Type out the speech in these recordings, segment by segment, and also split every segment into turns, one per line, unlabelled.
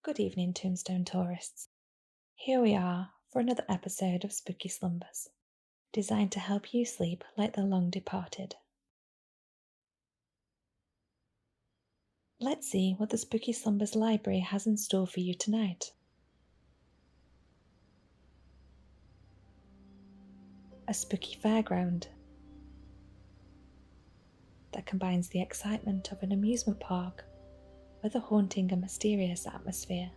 Good evening, Tombstone tourists. Here we are for another episode of Spooky Slumbers, designed to help you sleep like the long departed. Let's see what the Spooky Slumbers Library has in store for you tonight. A spooky fairground that combines the excitement of an amusement park with a haunting and mysterious atmosphere.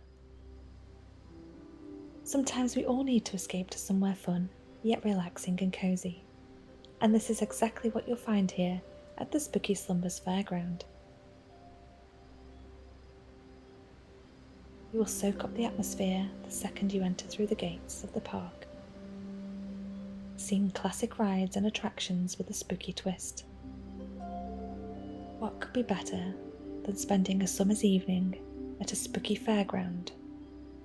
Sometimes we all need to escape to somewhere fun, yet relaxing and cozy. And this is exactly what you'll find here at the Spooky Slumbers Fairground. You will soak up the atmosphere the second you enter through the gates of the park, seeing classic rides and attractions with a spooky twist. What could be better than spending a summer's evening at a spooky fairground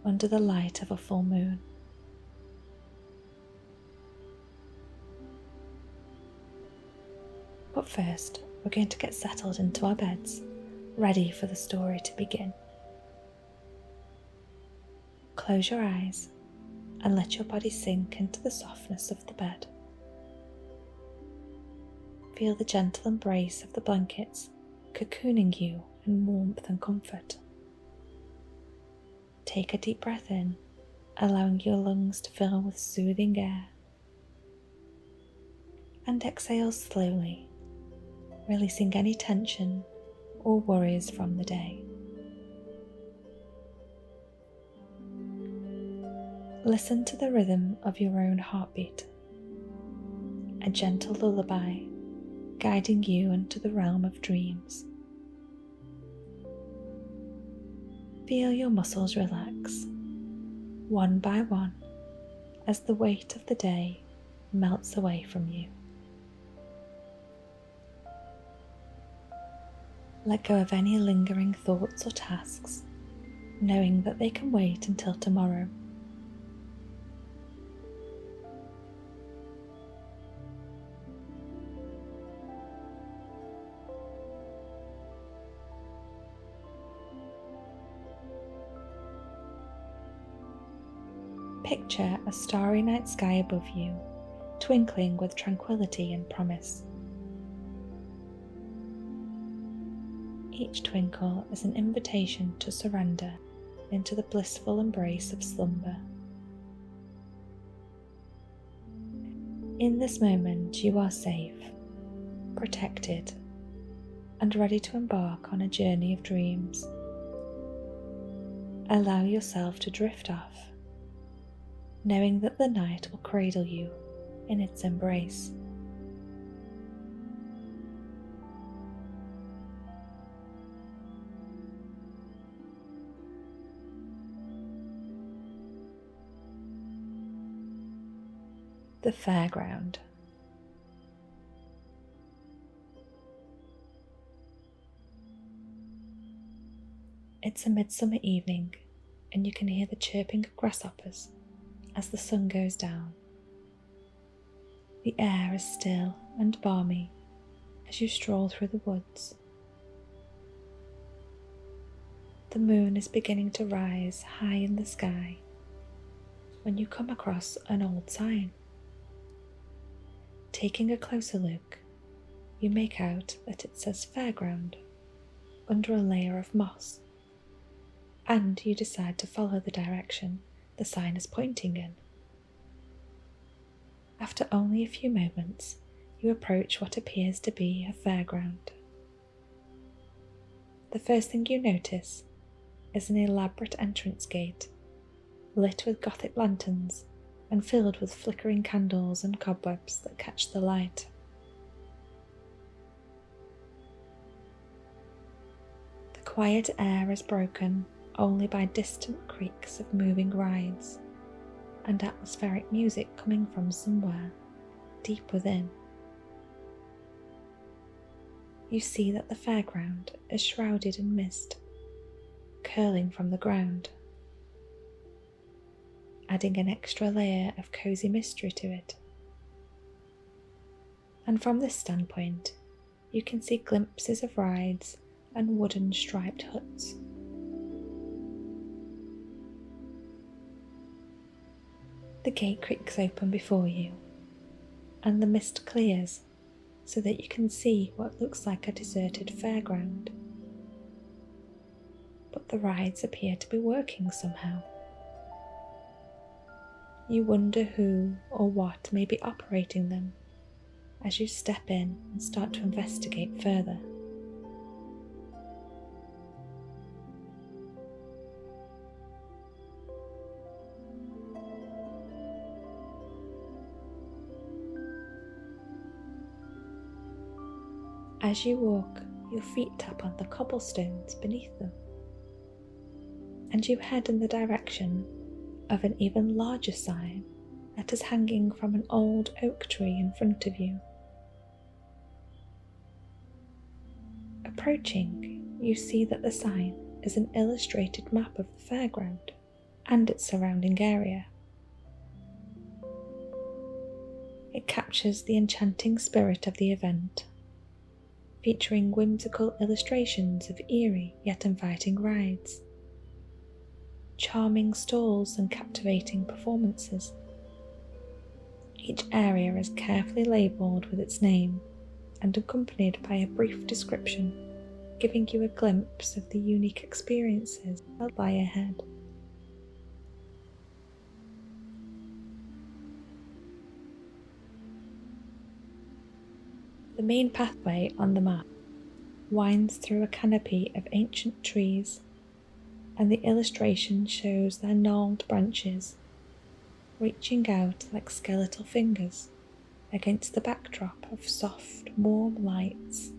under the light of a full moon? But first, we're going to get settled into our beds, ready for the story to begin. Close your eyes and let your body sink into the softness of the bed. Feel the gentle embrace of the blankets cocooning you in warmth and comfort. Take a deep breath in, allowing your lungs to fill with soothing air. And exhale slowly, releasing any tension or worries from the day. Listen to the rhythm of your own heartbeat, a gentle lullaby guiding you into the realm of dreams. Feel your muscles relax, one by one, as the weight of the day melts away from you. Let go of any lingering thoughts or tasks, knowing that they can wait until tomorrow. Picture a starry night sky above you, twinkling with tranquility and promise. Each twinkle is an invitation to surrender into the blissful embrace of slumber. In this moment, you are safe, protected, and ready to embark on a journey of dreams. Allow yourself to drift off, knowing that the night will cradle you in its embrace. The fairground. It's a midsummer evening, and you can hear the chirping of grasshoppers as the sun goes down. The air is still and balmy as you stroll through the woods. The moon is beginning to rise high in the sky when you come across an old sign. Taking a closer look, you make out that it says fairground under a layer of moss, and you decide to follow the direction the sign is pointing in. After only a few moments, you approach what appears to be a fairground. The first thing you notice is an elaborate entrance gate, lit with Gothic lanterns and filled with flickering candles and cobwebs that catch the light. The quiet air is broken only by distant creaks of moving rides and atmospheric music coming from somewhere deep within. You see that the fairground is shrouded in mist, curling from the ground, adding an extra layer of cozy mystery to it. And from this standpoint, you can see glimpses of rides and wooden striped huts. The gate creaks open before you, and the mist clears so that you can see what looks like a deserted fairground. But the rides appear to be working somehow. You wonder who or what may be operating them as you step in and start to investigate further. As you walk, your feet tap on the cobblestones beneath them, and you head in the direction of an even larger sign that is hanging from an old oak tree in front of you. Approaching, you see that the sign is an illustrated map of the fairground and its surrounding area. It captures the enchanting spirit of the event, featuring whimsical illustrations of eerie yet inviting rides, charming stalls and captivating performances. Each area is carefully labelled with its name and accompanied by a brief description, giving you a glimpse of the unique experiences that lie ahead. The main pathway on the map winds through a canopy of ancient trees, and the illustration shows their gnarled branches reaching out like skeletal fingers against the backdrop of soft, warm lights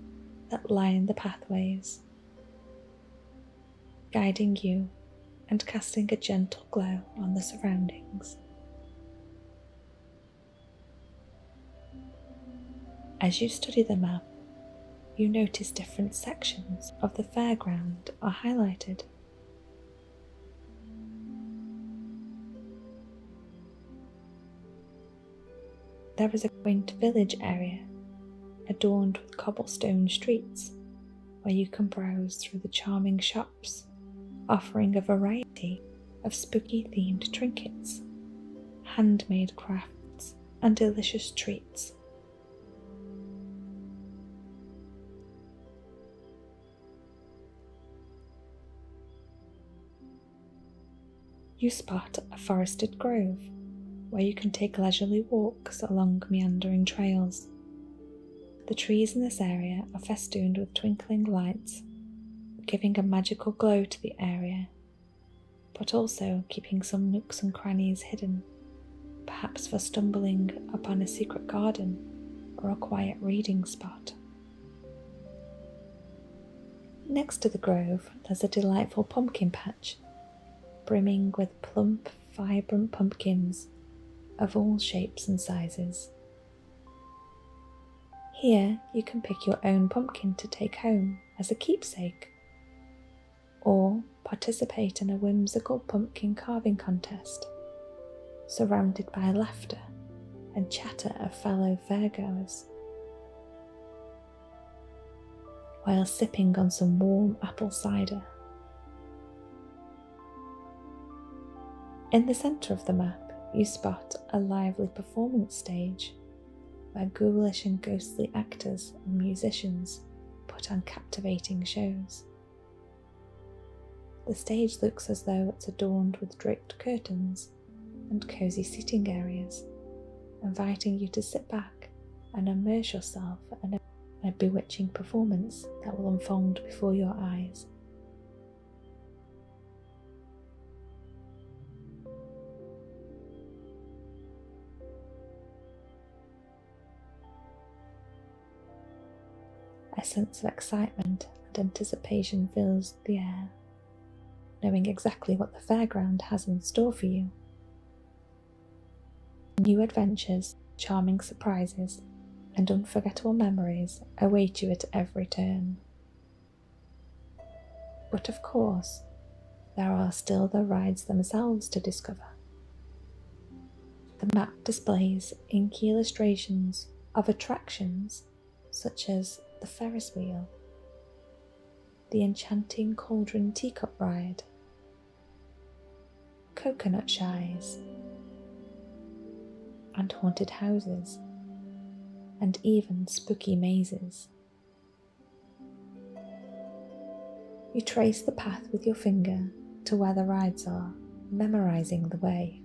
that line the pathways, guiding you and casting a gentle glow on the surroundings. As you study the map, you notice different sections of the fairground are highlighted. There is a quaint village area adorned with cobblestone streets where you can browse through the charming shops, offering a variety of spooky themed trinkets, handmade crafts and delicious treats. You spot a forested grove where you can take leisurely walks along meandering trails. The trees in this area are festooned with twinkling lights, giving a magical glow to the area, but also keeping some nooks and crannies hidden, perhaps for stumbling upon a secret garden or a quiet reading spot. Next to the grove, there's a delightful pumpkin patch, brimming with plump, vibrant pumpkins of all shapes and sizes. Here you can pick your own pumpkin to take home as a keepsake, or participate in a whimsical pumpkin carving contest, surrounded by laughter and chatter of fellow fairgoers, while sipping on some warm apple cider. In the centre of the map, you spot a lively performance stage where ghoulish and ghostly actors and musicians put on captivating shows. The stage looks as though it's adorned with draped curtains and cosy seating areas, inviting you to sit back and immerse yourself in a bewitching performance that will unfold before your eyes. A sense of excitement and anticipation fills the air, knowing exactly what the fairground has in store for you. New adventures, charming surprises, and unforgettable memories await you at every turn. But of course, there are still the rides themselves to discover. The map displays inky illustrations of attractions such as the Ferris wheel, the enchanting cauldron teacup ride, coconut shies, and haunted houses, and even spooky mazes. You trace the path with your finger to where the rides are, memorizing the way.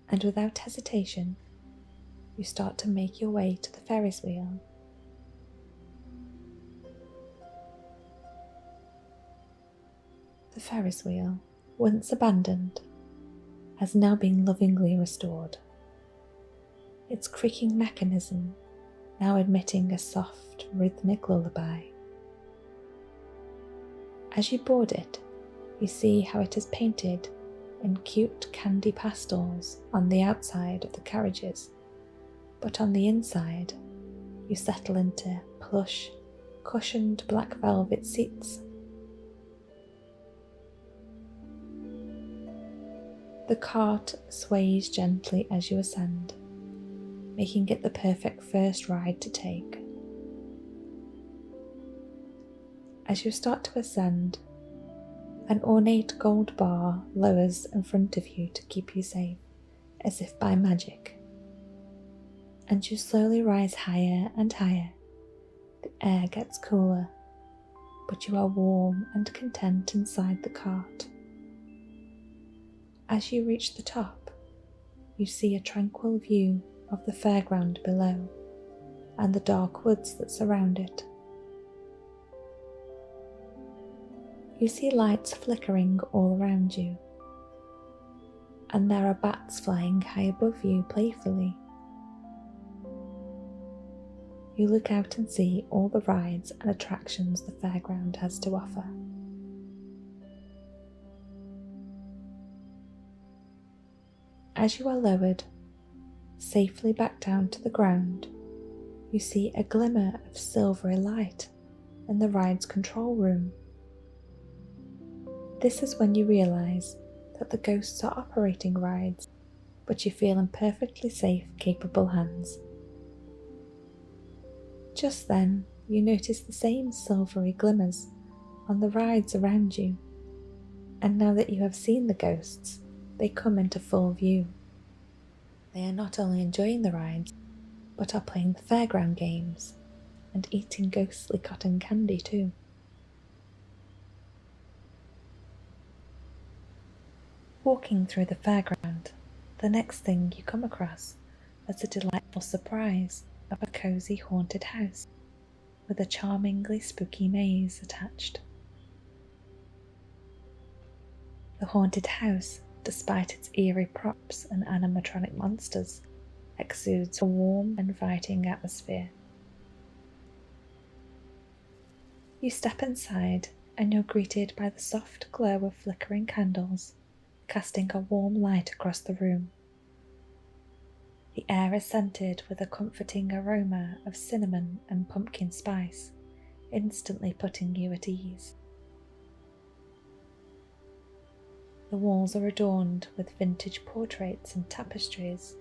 And without hesitation, you start to make your way to the Ferris wheel. The Ferris wheel, once abandoned, has now been lovingly restored. Its creaking mechanism now emitting a soft, rhythmic lullaby. As you board it, you see how it is painted in cute candy pastels on the outside of the carriages, but on the inside you settle into plush, cushioned black velvet seats. The cart sways gently as you ascend, making it the perfect first ride to take. As you start to ascend, an ornate gold bar lowers in front of you to keep you safe, as if by magic. And you slowly rise higher and higher. The air gets cooler, but you are warm and content inside the cart. As you reach the top, you see a tranquil view of the fairground below and the dark woods that surround it. You see lights flickering all around you, and there are bats flying high above you playfully. You look out and see all the rides and attractions the fairground has to offer. As you are lowered safely back down to the ground, you see a glimmer of silvery light in the ride's control room. This is when you realise that the ghosts are operating rides, but you feel in perfectly safe, capable hands. Just then, you notice the same silvery glimmers on the rides around you, and now that you have seen the ghosts, they come into full view. They are not only enjoying the rides, but are playing the fairground games and eating ghostly cotton candy too. Walking through the fairground, the next thing you come across is a delightful surprise of a cosy haunted house with a charmingly spooky maze attached. The haunted house, despite its eerie props and animatronic monsters, exudes a warm, inviting atmosphere. You step inside and you're greeted by the soft glow of flickering candles, casting a warm light across the room. The air is scented with a comforting aroma of cinnamon and pumpkin spice, instantly putting you at ease. The walls are adorned with vintage portraits and tapestries,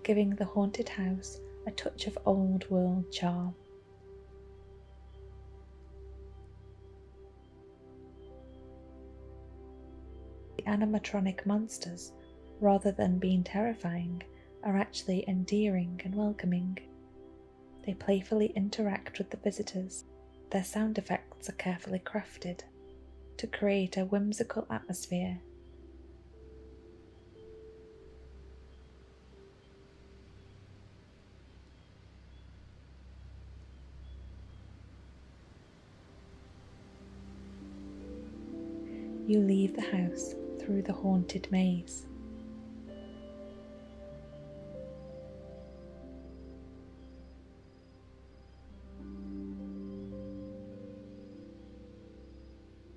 giving the haunted house a touch of old-world charm. The animatronic monsters, rather than being terrifying, are actually endearing and welcoming. They playfully interact with the visitors. Their sound effects are carefully crafted to create a whimsical atmosphere. You leave the house through the haunted maze.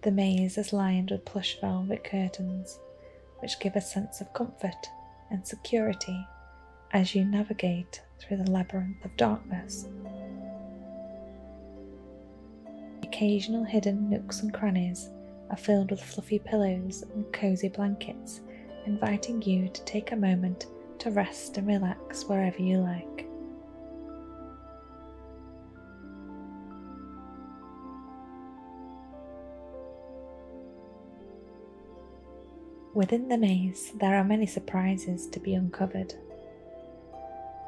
The maze is lined with plush velvet curtains, which give a sense of comfort and security as you navigate through the labyrinth of darkness. Occasional hidden nooks and crannies are filled with fluffy pillows and cozy blankets, inviting you to take a moment to rest and relax wherever you like. Within the maze, there are many surprises to be uncovered.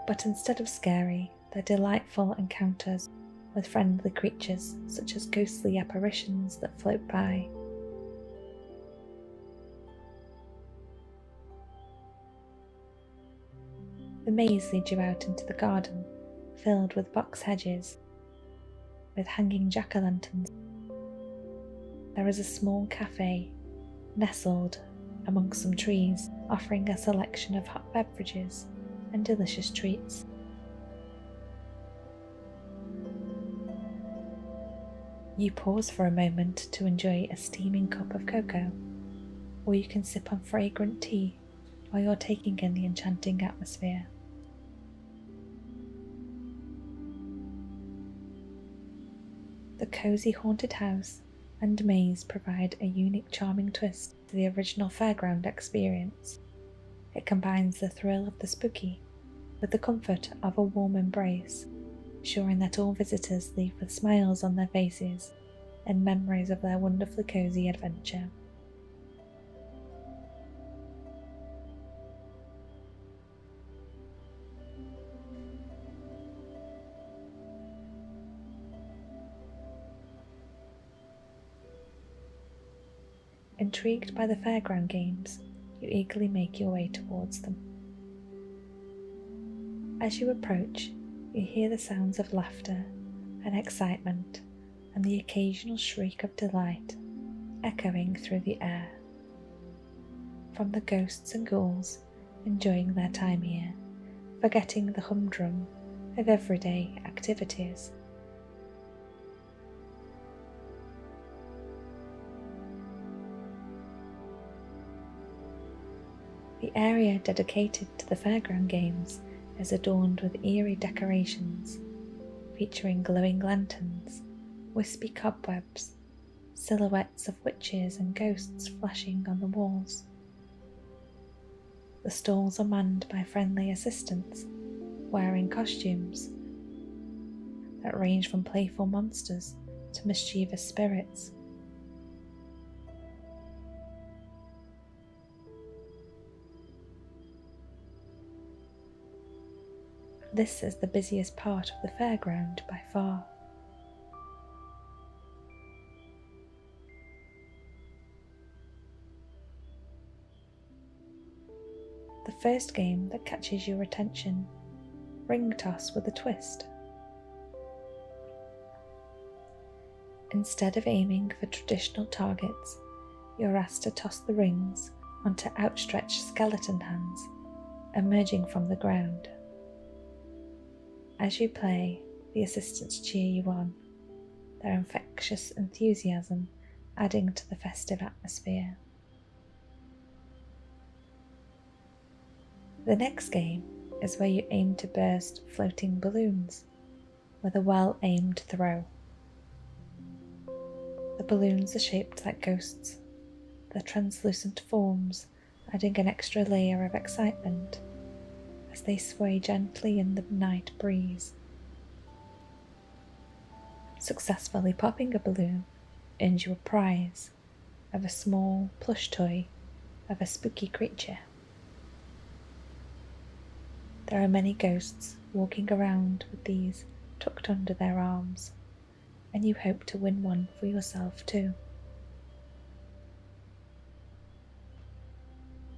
But instead of scary, they're delightful encounters with friendly creatures such as ghostly apparitions that float by. The maze leads you out into the garden, filled with box hedges, with hanging jack-o'-lanterns. There is a small cafe, nestled amongst some trees, offering a selection of hot beverages and delicious treats. You pause for a moment to enjoy a steaming cup of cocoa, or you can sip on fragrant tea while you're taking in the enchanting atmosphere. The cozy haunted house and maze provide a unique, charming twist to the original fairground experience. It combines the thrill of the spooky with the comfort of a warm embrace, ensuring that all visitors leave with smiles on their faces and memories of their wonderfully cozy adventure. Intrigued by the fairground games, you eagerly make your way towards them. As you approach, you hear the sounds of laughter and excitement and the occasional shriek of delight echoing through the air. From the ghosts and ghouls enjoying their time here, forgetting the humdrum of everyday activities. The area dedicated to the fairground games is adorned with eerie decorations, featuring glowing lanterns, wispy cobwebs, silhouettes of witches and ghosts flashing on the walls. The stalls are manned by friendly assistants, wearing costumes that range from playful monsters to mischievous spirits. This is the busiest part of the fairground by far. The first game that catches your attention, Ring Toss with a Twist. Instead of aiming for traditional targets, you're asked to toss the rings onto outstretched skeleton hands emerging from the ground. As you play, the assistants cheer you on, their infectious enthusiasm adding to the festive atmosphere. The next game is where you aim to burst floating balloons with a well-aimed throw. The balloons are shaped like ghosts, their translucent forms adding an extra layer of excitement as they sway gently in the night breeze. Successfully popping a balloon earns you a prize of a small plush toy of a spooky creature. There are many ghosts walking around with these tucked under their arms, and you hope to win one for yourself too.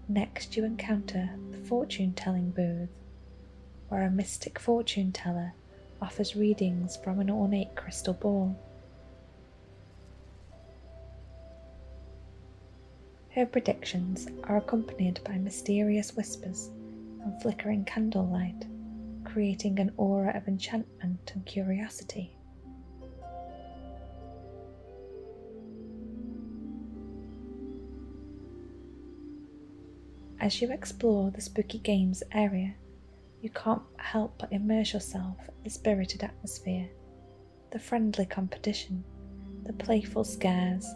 Next you encounter the fortune-telling booth, where a mystic fortune teller offers readings from an ornate crystal ball. Her predictions are accompanied by mysterious whispers and flickering candlelight, creating an aura of enchantment and curiosity. As you explore the spooky games area, you can't help but immerse yourself in the spirited atmosphere, the friendly competition, the playful scares,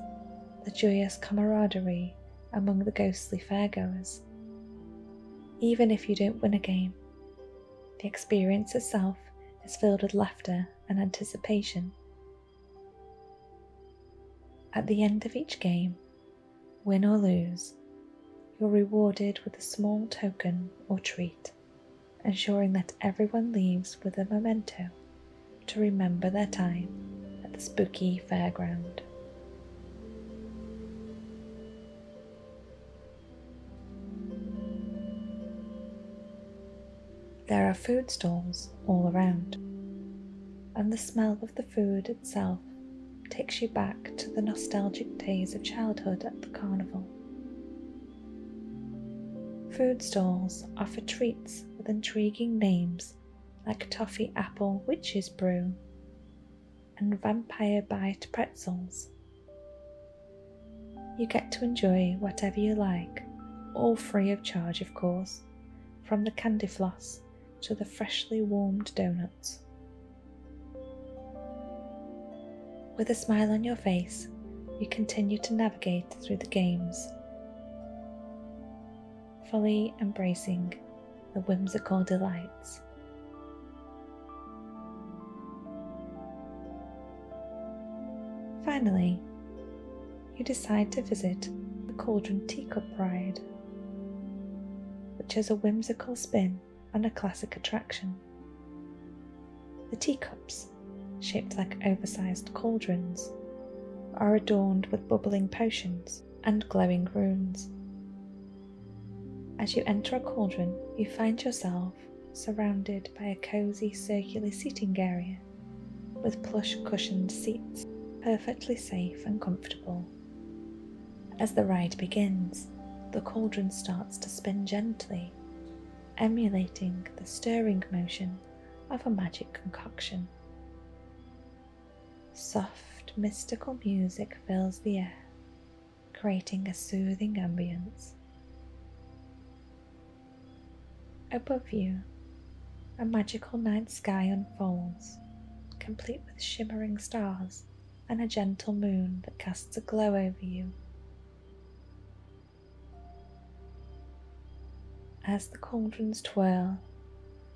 the joyous camaraderie among the ghostly fairgoers. Even if you don't win a game, the experience itself is filled with laughter and anticipation. At the end of each game, win or lose, you're rewarded with a small token or treat, ensuring that everyone leaves with a memento to remember their time at the spooky fairground. There are food stalls all around, and the smell of the food itself takes you back to the nostalgic days of childhood at the carnival. Food stalls offer treats with intriguing names like Toffee Apple Witch's Brew and Vampire Bite Pretzels. You get to enjoy whatever you like, all free of charge of course, from the candy floss to the freshly warmed donuts. With a smile on your face, you continue to navigate through the games, fully embracing the whimsical delights. Finally, you decide to visit the Cauldron Teacup Ride, which is a whimsical spin on a classic attraction. The teacups, shaped like oversized cauldrons, are adorned with bubbling potions and glowing runes. As you enter a cauldron, you find yourself surrounded by a cozy circular seating area with plush cushioned seats, perfectly safe and comfortable. As the ride begins, the cauldron starts to spin gently, emulating the stirring motion of a magic concoction. Soft, mystical music fills the air, creating a soothing ambience. Above you, a magical night sky unfolds, complete with shimmering stars and a gentle moon that casts a glow over you. As the cauldrons twirl,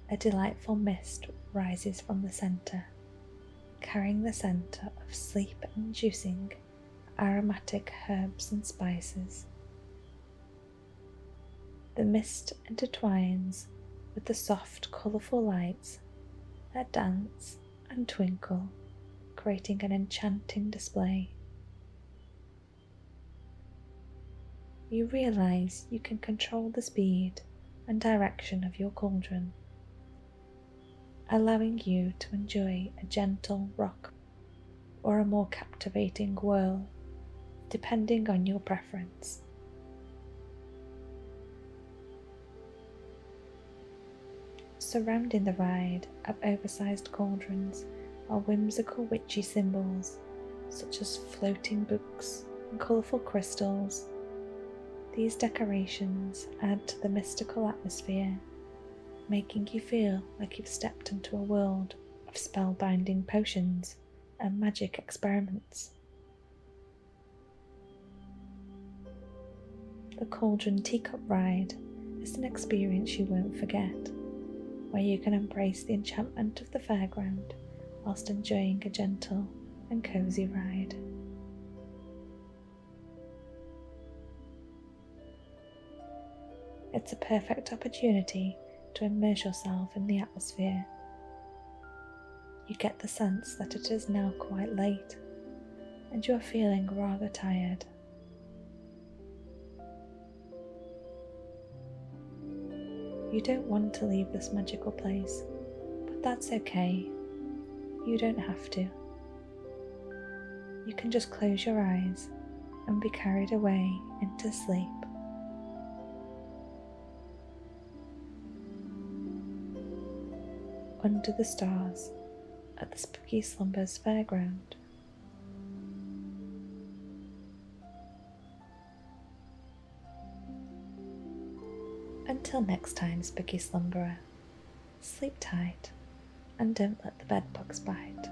a delightful mist rises from the centre, carrying the scent of sleep-inducing aromatic herbs and spices. The mist intertwines with the soft, colourful lights that dance and twinkle, creating an enchanting display. You realise you can control the speed and direction of your cauldron, allowing you to enjoy a gentle rock or a more captivating whirl, depending on your preference. Surrounding the ride of oversized cauldrons are whimsical witchy symbols such as floating books and colourful crystals. These decorations add to the mystical atmosphere, making you feel like you've stepped into a world of spellbinding potions and magic experiments. The Cauldron Teacup Ride is an experience you won't forget, where you can embrace the enchantment of the fairground whilst enjoying a gentle and cosy ride. It's a perfect opportunity to immerse yourself in the atmosphere. You get the sense that it is now quite late and you are feeling rather tired. You don't want to leave this magical place, but that's okay. You don't have to. You can just close your eyes and be carried away into sleep. Under the stars at the Spooky Slumbers Fairground. Until next time, Spooky Slumberer, sleep tight and don't let the bedbugs bite.